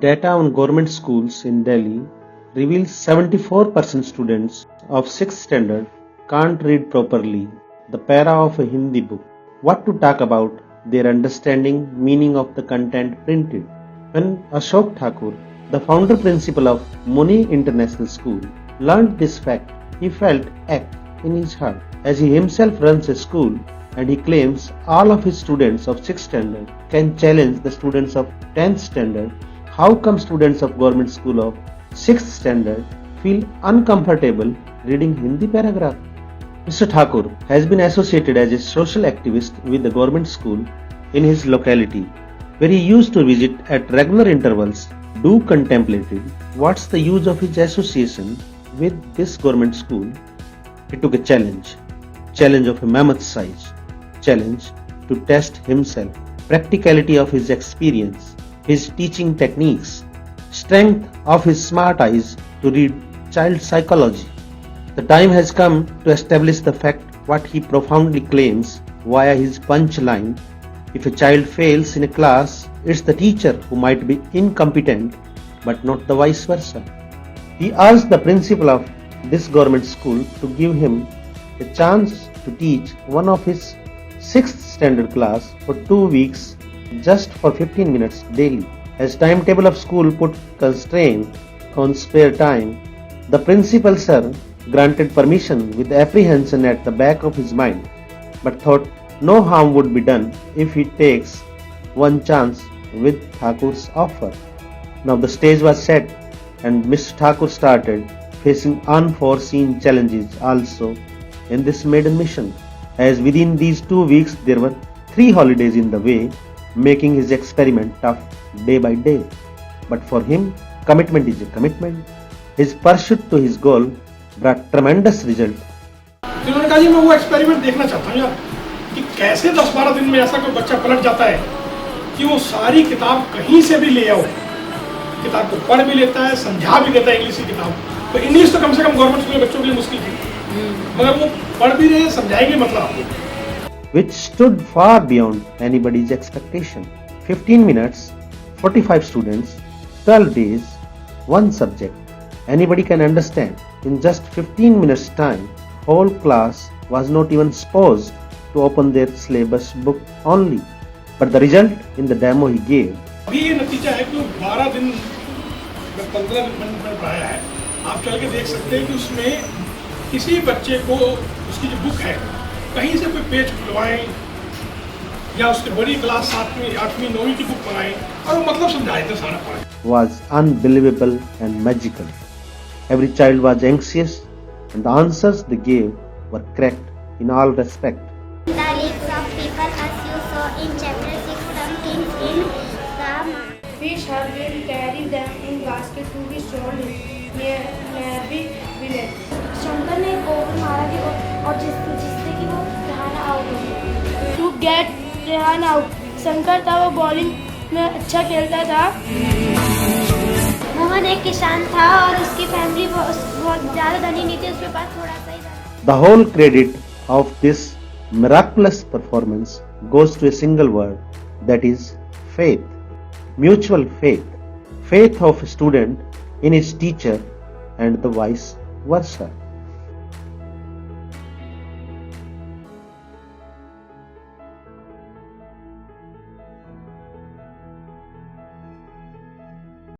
Data on government schools in Delhi reveals 74% students of 6th standard can't read properly the para of a Hindi book. What to talk about their understanding meaning of the content printed. When Ashok Thakur, the founder principal of Muni International School, learned this fact, he felt ache in his heart as he himself runs a school and he claims all of his students of 6th standard can challenge the students of 10th standard. How come students of government school of 6th standard feel uncomfortable reading Hindi paragraph? Mr. Thakur has been associated as a social activist with the government school in his locality, where he used to visit at regular intervals. Do contemplated what's the use of his association with this government school. He took a challenge of a mammoth size, challenge to test himself, practicality of his experience, his teaching techniques, strength of his smart eyes to read child psychology. The time has come to establish the fact what he profoundly claims via his punchline. If a child fails in a class, it's the teacher who might be incompetent, but not the vice versa. He asked the principal of this government school to give him a chance to teach one of his 6th standard class for 2 weeks just for 15 minutes daily. As timetable of school put constraint on spare time, the principal sir granted permission with apprehension at the back of his mind, but thought no harm would be done if he takes one chance with Thakur's offer. Now the stage was set and Mr. Thakur started facing unforeseen challenges also in this maiden mission, as within these 2 weeks there were 3 holidays in the way, making his experiment tough day by day. But for him, commitment is a commitment. His pursuit to his goal brought tremendous result. उन्होंने कहा जी मैं वो experiment देखना चाहता हूँ यार कि कैसे 10-12 दिन में ऐसा कोई बच्चा पलट जाता है कि वो सारी किताब कहीं से भी ले आओ, किताब को पढ़ भी लेता है, समझा भी देता है इंग्लिश की किताब। तो इंग्लिश तो कम से कम गवर्नमेंट स्कूल के बच्चों के लिए मुश्किल थी, मगर वो पढ़ भी रहे हैं, समझाएंगे मतलब आपको। Which stood far beyond anybody's expectation. 15 minutes, 45 students, 12 days, one subject. Anybody can understand. In just 15 minutes time, whole class was not even supposed to open their syllabus book only. But the result in the demo he gave. अभी ये नतीजा है कि 12 दिन में 15 दिन में पढ़ाया है। आप चल के देख सकते हैं कि उसमें किसी बच्चे को उसकी जो बुक है कहीं से कोई पेज खुलवाएं या उसके बड़ी क्लास 7वीं 8वीं 9वीं की बुक बनाएं और वो मतलब समझाए थे सारा पढ़ाए। Was unbelievable and magical. Every child was anxious and the answers they gave were correct in all respect. The leaves of people as you saw in chapter 6, some things in the fish have been carry them in basket to be sold near the village. Shankar ने गोल मारा कि और जिससे कि वो Rehana out हो गया। To get Rehan out, Shankar था वो बॉलिंग में अच्छा खेलता था। मोहन एक किसान था और उसकी फैमिली बहुत ज़्यादा धनी नहीं थी, उसके पास थोड़ा सा ही था। The whole credit of this miraculous performance goes to a single word, that is faith. Mutual faith. Faith of a student in his teacher and the vice versa.